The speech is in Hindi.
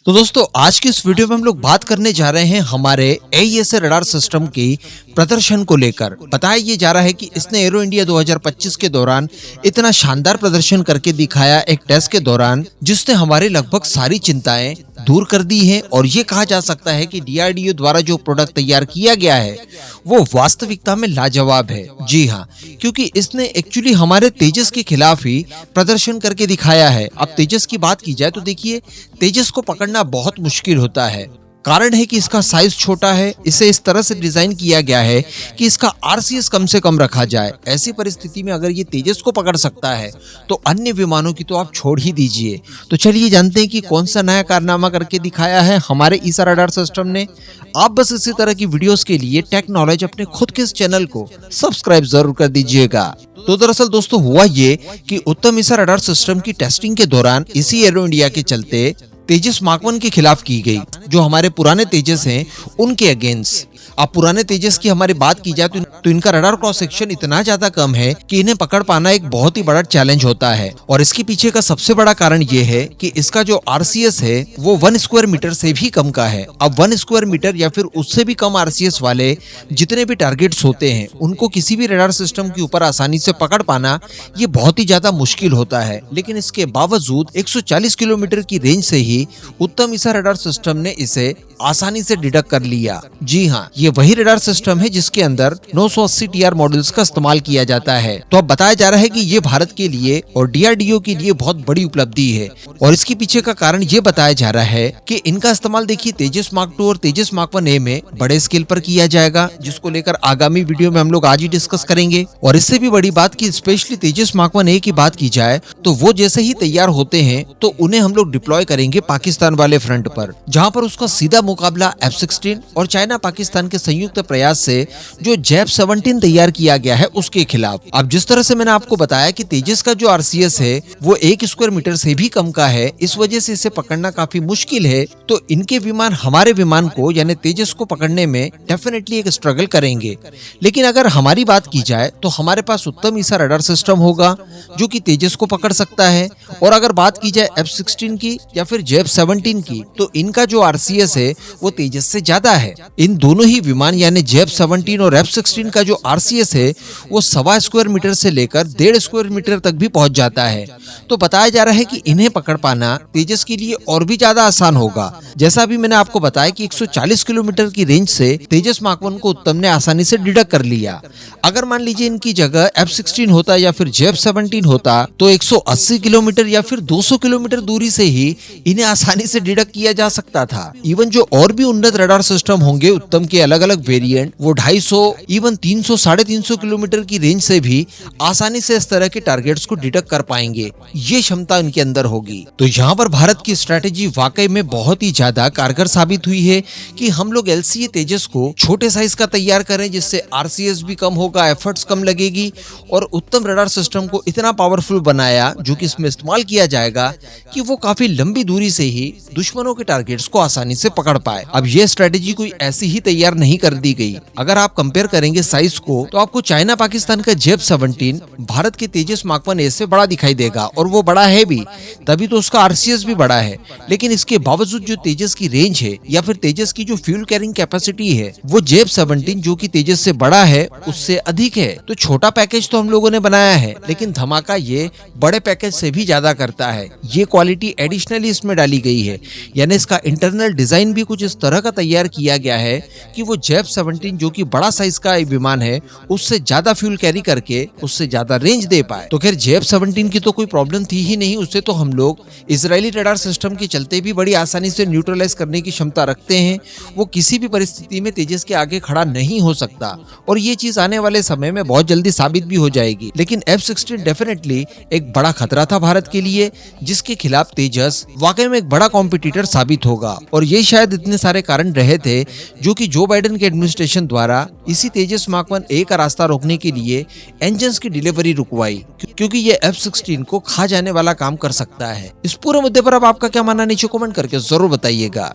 तो दोस्तों आज की इस वीडियो में हम लोग बात करने जा रहे हैं हमारे AESA रडार सिस्टम की प्रदर्शन को लेकर। बताया ये जा रहा है कि इसने एरो इंडिया 2025 के दौरान इतना शानदार प्रदर्शन करके दिखाया एक टेस्ट के दौरान, जिसने हमारी लगभग सारी चिंताएं दूर कर दी हैं। और ये कहा जा सकता है कि DRDO द्वारा जो प्रोडक्ट तैयार किया गया है वो वास्तविकता में लाजवाब है। जी हाँ, क्योंकि इसने एक्चुअली हमारे तेजस के खिलाफ ही प्रदर्शन करके दिखाया है। अब तेजस की बात की जाए तो देखिए, तेजस को पकड़ना बहुत मुश्किल होता है। कारण है कि इसका साइज छोटा है, इसे इस तरह से डिजाइन किया गया है कि इसका RCS कम से कम रखा जाए। ऐसी परिस्थिति में अगर ये तेजस को पकड़ सकता है तो अन्य विमानों की तो आप छोड़ ही दीजिए। तो चलिए जानते हैं कि कौन सा नया कारनामा करके दिखाया है हमारे ईसा रडार सिस्टम ने। आप बस इसी तरह की वीडियोस के लिए टेक नॉलेज अपने खुद के इस चैनल को सब्सक्राइब जरूर कर दीजिएगा। तो दरअसल दोस्तों हुआ ये कि उत्तम ईसा रडार सिस्टम की टेस्टिंग के दौरान इसी एरो इंडिया के चलते तेजस मार्क 1 के खिलाफ की गई, जो हमारे पुराने तेजस हैं उनके अगेंस्ट। अब पुराने तेजस की हमारी बात की जाए तो इनका रडार क्रॉस सेक्शन इतना ज्यादा कम है कि इन्हें पकड़ पाना एक बहुत ही बड़ा चैलेंज होता है। और इसके पीछे का सबसे बड़ा कारण ये है कि इसका जो RCS है वो 1 स्क्वायर मीटर से भी कम का है। अब 1 स्क्वायर मीटर या फिर उससे भी कम RCS वाले जितने भी टारगेट्स होते हैं उनको किसी भी रडार सिस्टम के ऊपर आसानी से पकड़ पाना ये बहुत ही ज्यादा मुश्किल होता है। लेकिन इसके बावजूद 140 किलोमीटर की रेंज से ही उत्तम ईसा रडार सिस्टम ने इसे आसानी से डिडक्ट कर लिया। जी हाँ, ये वही रडार सिस्टम है जिसके अंदर 980 TR मॉडल्स का इस्तेमाल किया जाता है। तो अब बताया जा रहा है कि ये भारत के लिए और DRDO के लिए बहुत बड़ी उपलब्धि है। और इसके पीछे का कारण ये बताया जा रहा है कि इनका इस्तेमाल देखिए तेजस मार्क 2 और तेजस मार्क 1A में बड़े स्केल पर किया जाएगा, जिसको लेकर आगामी वीडियो में हम लोग आज ही डिस्कस करेंगे। और इससे भी बड़ी बात की स्पेशली तेजस मार्क 1A की बात की जाए तो वो जैसे ही तैयार होते हैं तो उन्हें हम लोग डिप्लॉय करेंगे पाकिस्तान वाले फ्रंट पर, जहां पर उसका सीधा मुकाबला F-16 और चाइना पाकिस्तान के संयुक्त प्रयास से जो JAP-17 तैयार किया गया है उसके खिलाफ। अब जिस तरह से मैंने आपको बताया कि तेजस का जो RCS है वो 1 स्क्वायर मीटर से भी कम का है, इस वजह से इसे पकड़ना काफी मुश्किल है। तो इनके विमान हमारे विमान को यानी तेजस को पकड़ने में डेफिनेटली एक स्ट्रगल करेंगे। लेकिन अगर हमारी बात की जाए तो हमारे पास उत्तम ईसा रडार सिस्टम होगा जो कि तेजस को पकड़ सकता है। और अगर बात की जाए F-16 की या फिर JAP-17 की तो इनका जो RCS है वो तेजस से ज्यादा है। इन दोनों ही विमान यानी JAP-17 और F-16 का जो RCS है वो 1.25 स्क्वायर मीटर से लेकर 1.5 स्क्वायर मीटर तक भी पहुंच जाता है। तो बताया जा रहा है कि इन्हें पकड़ पाना तेजस के लिए और भी ज्यादा आसान होगा। जैसा अभी मैंने आपको बताया कि 140 किलोमीटर की रेंज से तेजस मार्क 1 को उत्तम ने आसानी से डिडक्ट कर लिया। अगर मान लीजिए इनकी जगह F-16 होता या फिर JAP-17 होता तो 180 किलोमीटर या फिर 200 किलोमीटर दूरी से ही इन्हें आसानी से डिडक्ट किया जा सकता था। इवन जो और भी उन्नत रडार सिस्टम होंगे उत्तम के अलग अलग वेरिएंट, वो 250 इवन 300 350 किलोमीटर की रेंज से भी आसानी से इस तरह के टारगेट्स को डिडक्ट कर पाएंगे। ये क्षमता इनके अंदर होगी। तो यहाँ पर भारत की स्ट्रेटेजी वाकई में बहुत ही ज्यादा कारगर साबित हुई है कि हम लोग LCA तेजस को छोटे साइज का तैयार करें, जिससे RCS भी कम होगा, एफर्ट्स कम लगेगी और उत्तम रडार सिस्टम को इतना पावरफुल बनाया जो कि इसमें इस्तेमाल किया जाएगा कि वो काफी लंबी दूरी से ही दुश्मनों के टारगेट्स को आसानी से पकड़ पाए। अब ये स्ट्रेटेजी कोई ऐसी ही तैयार नहीं कर दी गई। अगर आप कंपेयर करेंगे साइज को तो आपको चाइना पाकिस्तान का JAP-17 भारत के तेजस मार्क 1A से बड़ा दिखाई देगा, और वो बड़ा है भी, तभी तो उसका RCS भी बड़ा है। लेकिन इसके बावजूद जो तेजस की रेंज है या फिर तेजस की जो फ्यूल कैरिंग कैपेसिटी है वो JAP-17 जो कि तेजस से बड़ा है उससे अधिक है। तो छोटा पैकेज तो हम लोगों ने बनाया है, लेकिन धमाका ये बड़े पैकेज से भी ज्यादा करता है। ये क्वालिटी एडिशनली इसमें डाली गई है, यानी इसका इंटरनल डिजाइन भी कुछ इस तरह का तैयार किया गया है कि वो JAP-17 जो कि बड़ा साइज का विमान है उससे ज्यादा फ्यूल कैरी करके उससे ज्यादा रेंज दे पाए। तो खैर JAP-17 की तो कोई प्रॉब्लम थी ही नहीं, उससे तो हम लोग इजरायली रडार सिस्टम के चलते भी बड़ी आसानी से न्यूट्रलाइज करने की क्षमता रखते हैं। वो किसी भी परिस्थिति में तेजस के आगे खड़ा नहीं हो सकता, और ये चीज आने वाले समय में बहुत जल्दी साबित भी हो जाएगी। लेकिन F-16 डेफिनेटली एक बड़ा खतरा था भारत के लिए, जिसके खिलाफ तेजस वाकई में एक बड़ा कॉम्पिटिटर साबित होगा। और ये शायद इतने सारे कारण रहे थे जो कि जो बाइडेन के एडमिनिस्ट्रेशन द्वारा इसी तेजस मार्क 1A का रास्ता रोकने के लिए इंजन्स की डिलीवरी रुकवाई, क्योंकि ये F-16 को खा जाने वाला काम कर सकता है। इस पूरे मुद्दे पर अब आपका क्या मानना नीचे कमेंट करके जरूर बताइएगा।